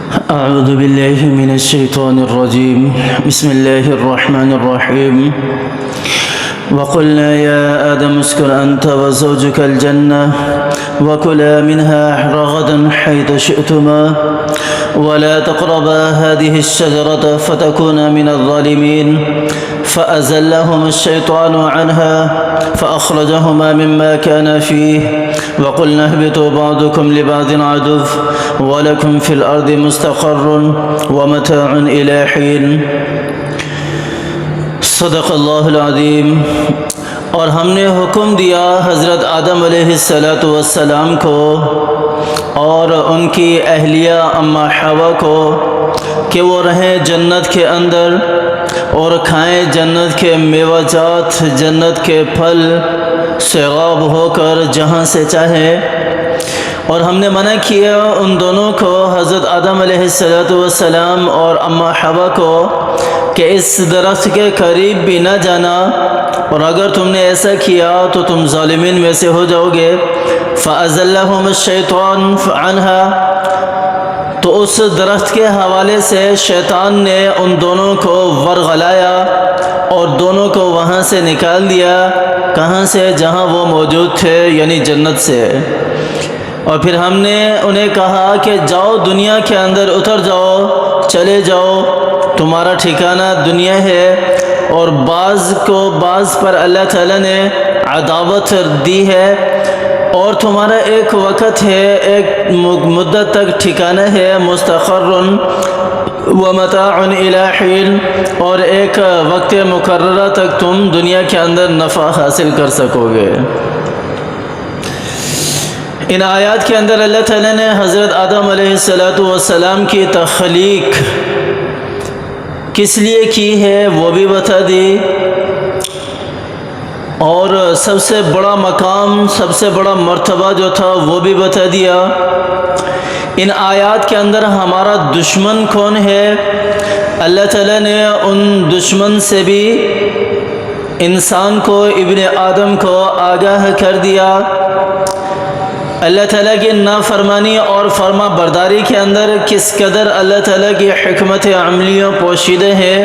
أعوذ بالله من الشيطان الرجيم. بسم الله الرحمن الرحيم. وقلنا يا آدم اسكن أنت وزوجك الجنة وكلا منها رغدا حيث شئتما ولا تقربا هذه الشجرة فتكونا من الظالمين فأزلهما الشيطان عنها فأخرجهما مما كان فيه وقلنا اهبطوا بعضكم لبعض عدو ولكم في الأرض مستقر ومتاع إلى حين. صدق اللہ العظیم. اور ہم نے حکم دیا حضرت آدم علیہ السلام کو اور ان کی اہلیہ اماں حوا کو کہ وہ رہیں جنت کے اندر اور کھائیں جنت کے میوہ جات، جنت کے پھل سیراب ہو کر جہاں سے چاہے. اور ہم نے منع کیا ان دونوں کو، حضرت آدم علیہ السلام اور اماں حوا کو، کہ اس درخت کے قریب بھی نہ جانا، اور اگر تم نے ایسا کیا تو تم ظالمین میں سے ہو جاؤ گے. فَأَزَلَّهُمُ الشَّيْطَانُ عَنْهَا، تو اس درخت کے حوالے سے شیطان نے ان دونوں کو ورغلایا اور دونوں کو وہاں سے نکال دیا. کہاں سے؟ جہاں وہ موجود تھے، یعنی جنت سے. اور پھر ہم نے انہیں کہا کہ جاؤ دنیا کے اندر اتر جاؤ، چلے جاؤ، تمہارا ٹھکانہ دنیا ہے. اور بعض کو بعض پر اللہ تعالیٰ نے عداوت دی ہے، اور تمہارا ایک وقت ہے، ایک مدت تک ٹھکانہ ہے، مستقر ومتاع الی حین، اور ایک وقت مقررہ تک تم دنیا کے اندر نفع حاصل کر سکو گے. ان آیات کے اندر اللہ تعالیٰ نے حضرت آدم علیہ السلام کی تخلیق کس لیے کی ہے وہ بھی بتا دی، اور سب سے بڑا مقام، سب سے بڑا مرتبہ جو تھا وہ بھی بتا دیا. ان آیات کے اندر ہمارا دشمن کون ہے، اللہ تعالیٰ نے ان دشمن سے بھی انسان کو، ابن آدم کو آگاہ کر دیا. اللہ تعالیٰ کی نافرمانی اور فرما برداری کے اندر کس قدر اللہ تعالیٰ کی حکمت عملیوں پوشیدہ ہیں،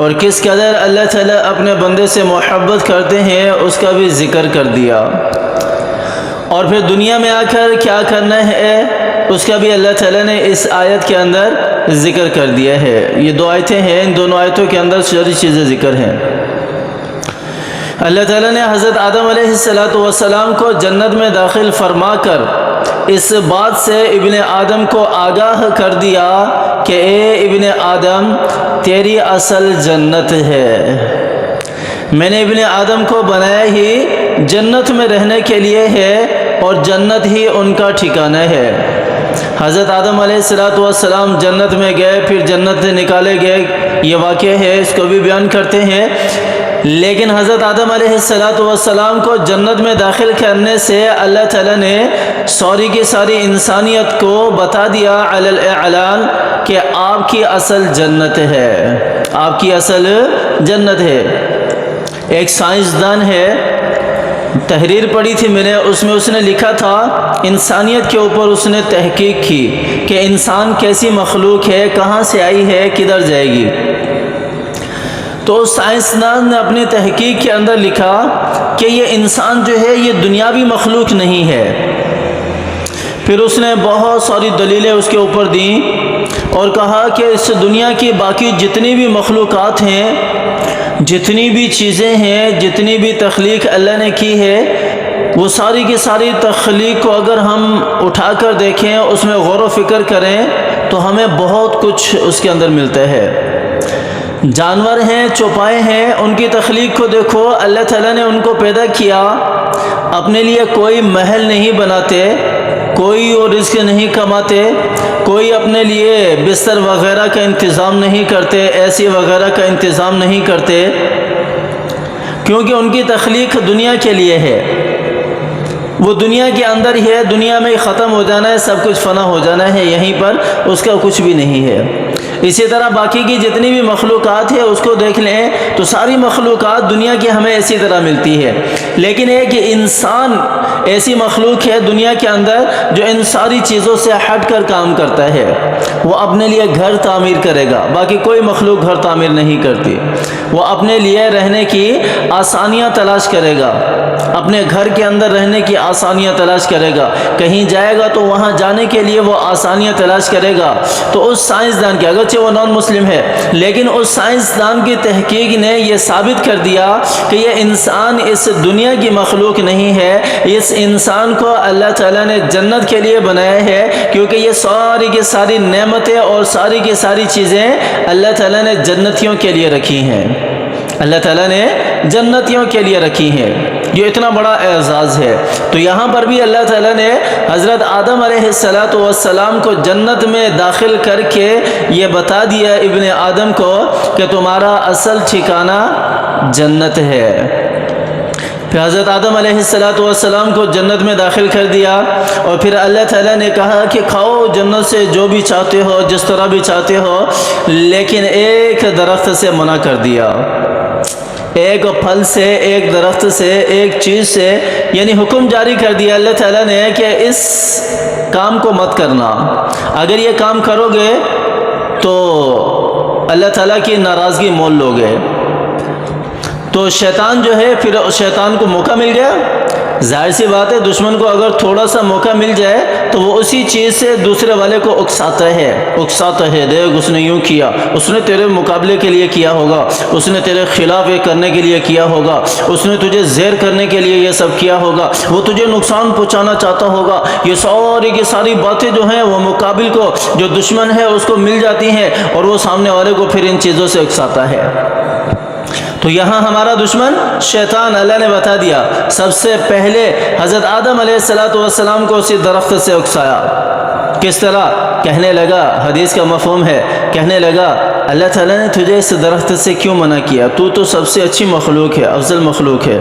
اور کس قدر اللہ تعالیٰ اپنے بندے سے محبت کرتے ہیں، اس کا بھی ذکر کر دیا. اور پھر دنیا میں آ کر کیا کرنا ہے اس کا بھی اللہ تعالیٰ نے اس آیت کے اندر ذکر کر دیا ہے. یہ دو آیتیں ہیں، ان دونوں آیتوں کے اندر ساری چیزیں ذکر ہیں. اللہ تعالیٰ نے حضرت آدم علیہ السلام کو جنت میں داخل فرما کر اس بات سے ابن آدم کو آگاہ کر دیا کہ اے ابن آدم، تیری اصل جنت ہے. میں نے ابن آدم کو بنایا ہی جنت میں رہنے کے لیے ہے، اور جنت ہی ان کا ٹھکانہ ہے. حضرت آدم علیہ السلام جنت میں گئے، پھر جنت سے نکالے گئے، یہ واقعہ ہے، اس کو بھی بیان کرتے ہیں. لیکن حضرت آدم علیہ السلام کو جنت میں داخل کرنے سے اللہ تعالیٰ نے ساری کی ساری انسانیت کو بتا دیا علی الاعلان کہ آپ کی اصل جنت ہے، آپ کی اصل جنت ہے. ایک سائنسدان ہے، تحریر پڑھی تھی میں نے، اس میں اس نے لکھا تھا، انسانیت کے اوپر اس نے تحقیق کی کہ انسان کیسی مخلوق ہے، کہاں سے آئی ہے، کدھر جائے گی. تو سائنسدان نے اپنی تحقیق کے اندر لکھا کہ یہ انسان جو ہے یہ دنیاوی مخلوق نہیں ہے. پھر اس نے بہت ساری دلیلیں اس کے اوپر دیں اور کہا کہ اس دنیا کی باقی جتنی بھی مخلوقات ہیں، جتنی بھی چیزیں ہیں، جتنی بھی تخلیق اللہ نے کی ہے، وہ ساری کی ساری تخلیق کو اگر ہم اٹھا کر دیکھیں، اس میں غور و فکر کریں تو ہمیں بہت کچھ اس کے اندر ملتا ہے. جانور ہیں، چوپائے ہیں، ان کی تخلیق کو دیکھو، اللہ تعالیٰ نے ان کو پیدا کیا، اپنے لیے کوئی محل نہیں بناتے، کوئی اور رزق نہیں کماتے، کوئی اپنے لیے بستر وغیرہ کا انتظام نہیں کرتے، اے سی وغیرہ کا انتظام نہیں کرتے، کیونکہ ان کی تخلیق دنیا کے لیے ہے. وہ دنیا کے اندر ہی ہے، دنیا میں ختم ہو جانا ہے، سب کچھ فنا ہو جانا ہے، یہیں پر اس کا کچھ بھی نہیں ہے. اسی طرح باقی کی جتنی بھی مخلوقات ہے اس کو دیکھ لیں تو ساری مخلوقات دنیا کی ہمیں اسی طرح ملتی ہے، لیکن ایک انسان ایسی مخلوق ہے دنیا کے اندر جو ان ساری چیزوں سے ہٹ کر کام کرتا ہے۔ وہ اپنے لیے گھر تعمیر کرے گا، باقی کوئی مخلوق گھر تعمیر نہیں کرتی۔ وہ اپنے لیے رہنے کی آسانیاں تلاش کرے گا، اپنے گھر کے اندر رہنے کی آسانیاں تلاش کرے گا، کہیں جائے گا تو وہاں جانے کے لیے وہ آسانیاں تلاش کرے گا۔ تو اس سائنسدان کے، اگرچہ وہ نان مسلم ہے لیکن اس سائنسدان کی تحقیق نے یہ ثابت کر دیا کہ یہ انسان اس دنیا کی مخلوق نہیں ہے، اس انسان کو اللہ تعالیٰ نے جنت کے لیے بنایا ہے، کیونکہ یہ ساری کی ساری نعمتیں اور ساری کی ساری چیزیں اللہ تعالیٰ نے جنتیوں کے لیے رکھی ہیں، اللہ تعالیٰ نے جنتیوں کے لیے رکھی ہیں۔ یہ اتنا بڑا اعزاز ہے۔ تو یہاں پر بھی اللہ تعالیٰ نے حضرت آدم علیہ السلام کو جنت میں داخل کر کے یہ بتا دیا ابن آدم کو کہ تمہارا اصل ٹھکانہ جنت ہے۔ پھر حضرت آدم علیہ السلام کو جنت میں داخل کر دیا، اور پھر اللہ تعالیٰ نے کہا کہ کھاؤ جنت سے جو بھی چاہتے ہو، جس طرح بھی چاہتے ہو، لیکن ایک درخت سے منع کر دیا، ایک پھل سے، ایک درخت سے، ایک چیز سے، یعنی حکم جاری کر دیا اللہ تعالیٰ نے کہ اس کام کو مت کرنا، اگر یہ کام کرو گے تو اللہ تعالیٰ کی ناراضگی مول لو گے۔ تو شیطان جو ہے، پھر شیطان کو موقع مل گیا، ظاہر سی بات ہے دشمن کو اگر تھوڑا سا موقع مل جائے تو وہ اسی چیز سے دوسرے والے کو اکساتا ہے، دیکھ اس نے یوں کیا، اس نے تیرے مقابلے کے لیے کیا ہوگا، اس نے تیرے خلاف یہ کرنے کے لیے کیا ہوگا، اس نے تجھے زیر کرنے کے لیے یہ سب کیا ہوگا، وہ تجھے نقصان پہنچانا چاہتا ہوگا۔ یہ ساری کی ساری باتیں جو ہیں وہ مقابل کو، جو دشمن ہے اس کو مل جاتی ہیں، اور وہ سامنے والے کو پھر ان چیزوں سے اکساتا ہے۔ تو یہاں ہمارا دشمن شیطان، اللہ نے بتا دیا، سب سے پہلے حضرت آدم علیہ السلام کو اسی درخت سے اکسایا۔ کس طرح؟ کہنے لگا، حدیث کا مفہوم ہے، کہنے لگا اللہ تعالیٰ نے تجھے اس درخت سے کیوں منع کیا؟ تو سب سے اچھی مخلوق ہے، افضل مخلوق ہے۔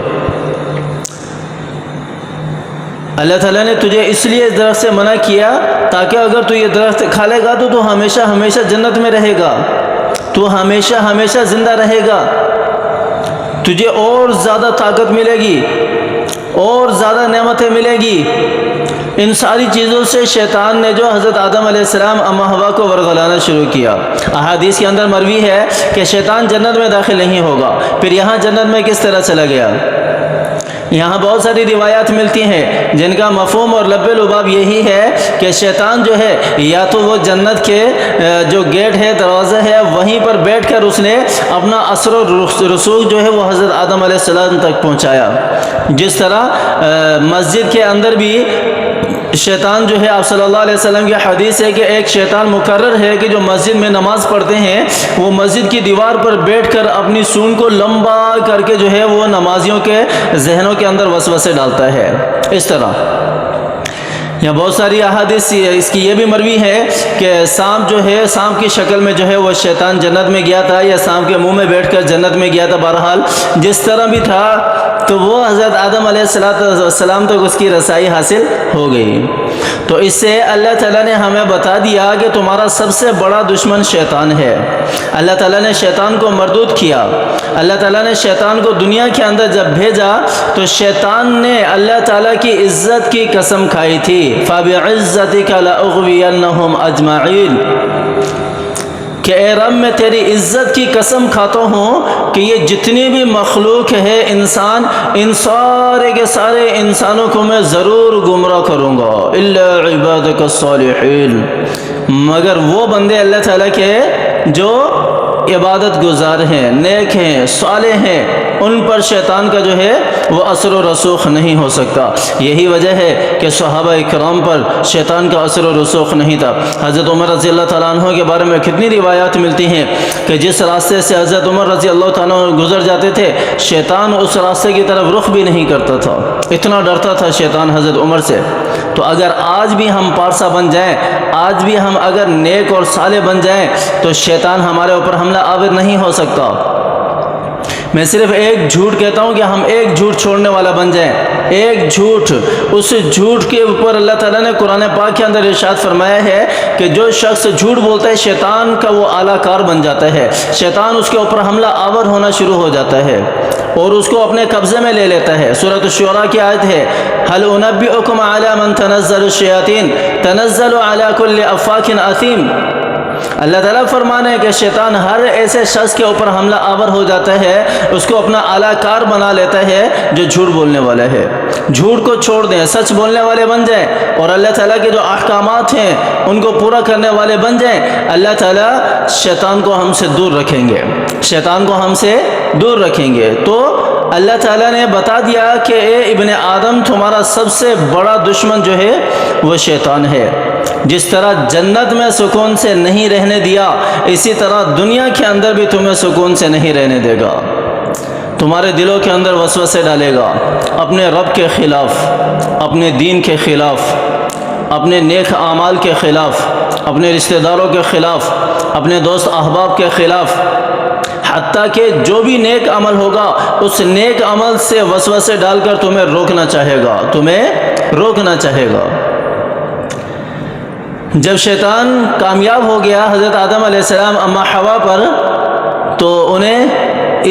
اللہ تعالیٰ نے تجھے اس لیے اس درخت سے منع کیا تاکہ اگر تو یہ درخت کھا لے گا تو ہمیشہ ہمیشہ جنت میں رہے گا، تو ہمیشہ ہمیشہ زندہ رہے گا، تجھے اور زیادہ طاقت ملے گی، اور زیادہ نعمتیں ملے گی۔ ان ساری چیزوں سے شیطان نے جو حضرت آدم علیہ السلام اما حوا کو ورغلانا شروع کیا۔ احادیث کے اندر مروی ہے کہ شیطان جنت میں داخل نہیں ہوگا۔ پھر یہاں جنت میں کس طرح چلا گیا؟ یہاں بہت ساری روایات ملتی ہیں جن کا مفہوم اور لب لباب یہی ہے کہ شیطان جو ہے یا تو وہ جنت کے جو گیٹ ہے، دروازہ ہے، وہیں پر بیٹھ کر اس نے اپنا اثر و رسوخ جو ہے وہ حضرت آدم علیہ السلام تک پہنچایا۔ جس طرح مسجد کے اندر بھی شیطان جو ہے، آپ صلی اللہ علیہ وسلم کی حدیث ہے کہ ایک شیطان مقرر ہے کہ جو مسجد میں نماز پڑھتے ہیں وہ مسجد کی دیوار پر بیٹھ کر اپنی سونڈ کو لمبا کر کے جو ہے وہ نمازیوں کے ذہنوں کے اندر وسوسے ڈالتا ہے۔ اس طرح یہاں بہت ساری احادیث اس کی یہ بھی مروی ہے کہ سانپ جو ہے، سانپ کی شکل میں جو ہے وہ شیطان جنت میں گیا تھا، یا سانپ کے منہ میں بیٹھ کر جنت میں گیا تھا، بہرحال جس طرح بھی تھا تو وہ حضرت آدم علیہ السلام تک اس کی رسائی حاصل ہو گئی۔ تو اس سے اللہ تعالیٰ نے ہمیں بتا دیا کہ تمہارا سب سے بڑا دشمن شیطان ہے۔ اللہ تعالیٰ نے شیطان کو مردود کیا۔ اللہ تعالیٰ نے شیطان کو دنیا کے اندر جب بھیجا تو شیطان نے اللہ تعالیٰ کی عزت کی قسم کھائی تھی، فَبِعِزَّتِكَ لَأُغْوِيَنَّهُمْ أَجْمَعِينَ، کہ اے رب میں تیری عزت کی قسم کھاتا ہوں کہ یہ جتنی بھی مخلوق ہے انسان، ان سارے کے سارے انسانوں کو میں ضرور گمراہ کروں گا، الا عبادک الصالحین، مگر وہ بندے اللہ تعالیٰ کے جو عبادت گزار ہیں، نیک ہیں، صالح ہیں، ان پر شیطان کا جو ہے وہ اثر و رسوخ نہیں ہو سکتا۔ یہی وجہ ہے کہ صحابہ اکرام پر شیطان کا اثر و رسوخ نہیں تھا۔ حضرت عمر رضی اللہ تعالیٰ عنہ کے بارے میں کتنی روایات ملتی ہیں کہ جس راستے سے حضرت عمر رضی اللہ تعالیٰ عنہ گزر جاتے تھے شیطان اس راستے کی طرف رخ بھی نہیں کرتا تھا، اتنا ڈرتا تھا شیطان حضرت عمر سے۔ تو اگر آج بھی ہم پارسا بن جائیں، آج بھی ہم اگر نیک اور صالح بن جائیں تو شیطان ہمارے اوپر حملہ آور نہیں ہو سکتا۔ میں صرف ایک جھوٹ کہتا ہوں کہ ہم ایک جھوٹ چھوڑنے والا بن جائیں، ایک جھوٹ، اس جھوٹ کے اوپر اللہ تعالیٰ نے قرآن پاک کے اندر ارشاد فرمایا ہے کہ جو شخص جھوٹ بولتا ہے شیطان کا وہ اعلیٰ کار بن جاتا ہے، شیطان اس کے اوپر حملہ آور ہونا شروع ہو جاتا ہے اور اس کو اپنے قبضے میں لے لیتا ہے۔ سورۃ الشعراء کی آیت ہے، هل انبئکم علی من تنزل الشیاطین تنزل علی کل افاک اثیم۔ اللہ تعالیٰ فرمانے ہے کہ شیطان ہر ایسے شخص کے اوپر حملہ آور ہو جاتا ہے، اس کو اپنا اعلیٰ کار بنا لیتا ہے جو جھوٹ بولنے والا ہے۔ جھوٹ کو چھوڑ دیں، سچ بولنے والے بن جائیں اور اللہ تعالیٰ کے جو احکامات ہیں ان کو پورا کرنے والے بن جائیں، اللہ تعالیٰ شیطان کو ہم سے دور رکھیں گے، شیطان کو ہم سے دور رکھیں گے۔ تو اللہ تعالیٰ نے بتا دیا کہ اے ابن آدم، تمہارا سب سے بڑا دشمن جو ہے وہ شیطان ہے۔ جس طرح جنت میں سکون سے نہیں رہنے دیا، اسی طرح دنیا کے اندر بھی تمہیں سکون سے نہیں رہنے دے گا، تمہارے دلوں کے اندر وسوسے ڈالے گا، اپنے رب کے خلاف، اپنے دین کے خلاف، اپنے نیک اعمال کے خلاف، اپنے رشتہ داروں کے خلاف، اپنے دوست احباب کے خلاف، حتیٰ کہ جو بھی نیک عمل ہوگا اس نیک عمل سے وسوسے ڈال کر تمہیں روکنا چاہے گا، تمہیں روکنا چاہے گا۔ جب شیطان کامیاب ہو گیا حضرت آدم علیہ السلام اما حوا پر، تو انہیں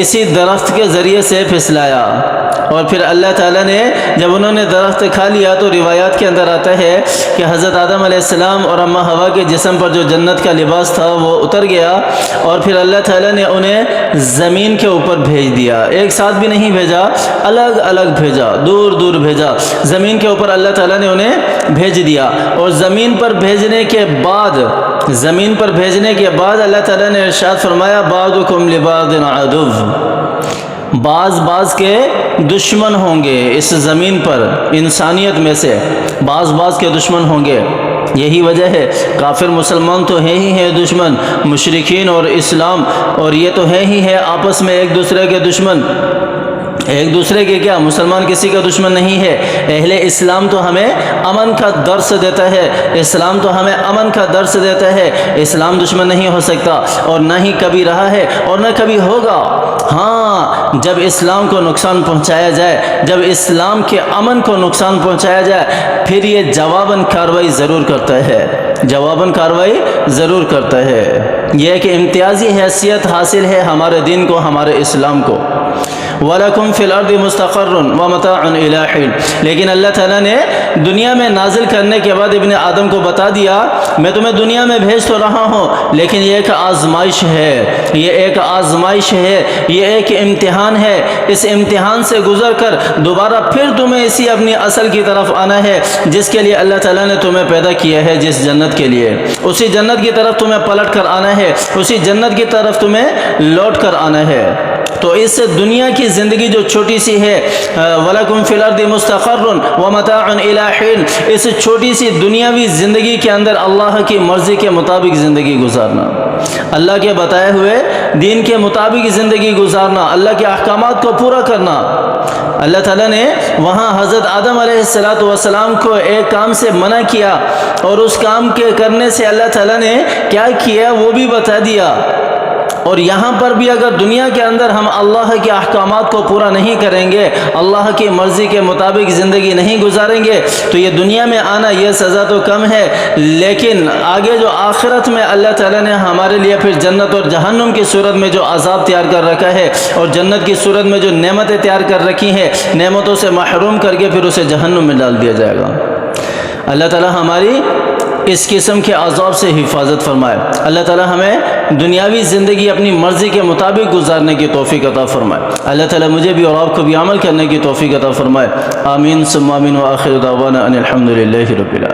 اسی درخت کے ذریعے سے پھسلایا، اور پھر اللہ تعالیٰ نے جب انہوں نے درخت کھا لیا تو روایات کے اندر آتا ہے کہ حضرت آدم علیہ السلام اور اما حوا کے جسم پر جو جنت کا لباس تھا وہ اتر گیا، اور پھر اللہ تعالیٰ نے انہیں زمین کے اوپر بھیج دیا، ایک ساتھ بھی نہیں بھیجا، الگ الگ بھیجا، دور دور بھیجا، زمین کے اوپر اللہ تعالیٰ نے انہیں بھیج دیا۔ اور زمین پر بھیجنے کے بعد اللہ تعالیٰ نے ارشاد فرمایا بعضکم لبعض عدو، بعض کے دشمن ہوں گے اس زمین پر، انسانیت میں سے بعض کے دشمن ہوں گے۔ یہی وجہ ہے کافر مسلمان تو ہے ہی ہے دشمن، مشرکین اور اسلام اور یہ تو ہے ہی ہے آپس میں ایک دوسرے کے دشمن، ایک دوسرے کے کیا، مسلمان کسی کا دشمن نہیں ہے۔ اہل اسلام تو ہمیں امن کا درس دیتا ہے، اسلام تو ہمیں امن کا درس دیتا ہے، اسلام دشمن نہیں ہو سکتا اور نہ ہی کبھی رہا ہے اور نہ کبھی ہوگا۔ ہاں، جب اسلام کو نقصان پہنچایا جائے، جب اسلام کے امن کو نقصان پہنچایا جائے، پھر یہ جواباً کارروائی ضرور کرتا ہے، جواباً کارروائی ضرور کرتا ہے۔ یہ کہ امتیازی حیثیت حاصل ہے ہمارے دین کو، ہمارے اسلام کو۔ وَلَكُمْ فِي الْأَرْضِ مُسْتَقَرٌّ وَمَتَاعٌ إِلَىٰ حِينٍ، لیکن اللہ تعالیٰ نے دنیا میں نازل کرنے کے بعد ابن آدم کو بتا دیا میں تمہیں دنیا میں بھیج تو رہا ہوں، لیکن یہ ایک آزمائش ہے، یہ ایک آزمائش ہے، یہ ایک امتحان ہے، اس امتحان سے گزر کر دوبارہ پھر تمہیں اسی اپنی اصل کی طرف آنا ہے جس کے لیے اللہ تعالیٰ نے تمہیں پیدا کیا ہے، جس جنت کے لیے، اسی جنت کی طرف تمہیں پلٹ کر آنا ہے، اسی جنت کی طرف تمہیں لوٹ کر آنا ہے۔ تو اس دنیا کی زندگی جو چھوٹی سی ہے، وَلَكُمْ فِي الْأَرْضِ مُسْتَقَرٌّ وَمَتَاعٌ إِلَىٰ حِينٍ، اس چھوٹی سی دنیاوی زندگی کے اندر اللہ کی مرضی کے مطابق زندگی گزارنا، اللہ کے بتائے ہوئے دین کے مطابق زندگی گزارنا، اللہ کے احکامات کو پورا کرنا۔ اللہ تعالیٰ نے وہاں حضرت آدم علیہ السلام کو ایک کام سے منع کیا، اور اس کام کے کرنے سے اللہ تعالیٰ نے کیا کیا وہ بھی بتا دیا۔ اور یہاں پر بھی اگر دنیا کے اندر ہم اللہ کے احکامات کو پورا نہیں کریں گے، اللہ کی مرضی کے مطابق زندگی نہیں گزاریں گے، تو یہ دنیا میں آنا یہ سزا تو کم ہے، لیکن آگے جو آخرت میں اللہ تعالیٰ نے ہمارے لیے پھر جنت اور جہنم کی صورت میں جو عذاب تیار کر رکھا ہے، اور جنت کی صورت میں جو نعمتیں تیار کر رکھی ہیں، نعمتوں سے محروم کر کے پھر اسے جہنم میں ڈال دیا جائے گا۔ اللہ تعالیٰ ہماری اس قسم کے عذاب سے حفاظت فرمائے۔ اللہ تعالیٰ ہمیں دنیاوی زندگی اپنی مرضی کے مطابق گزارنے کی توفیق عطا فرمائے۔ اللہ تعالیٰ مجھے بھی اور آپ کو بھی عمل کرنے کی توفیق عطا فرمائے۔ آمین ثم آمین، وآخر دعوانا ان الحمد للہ رب العالمین۔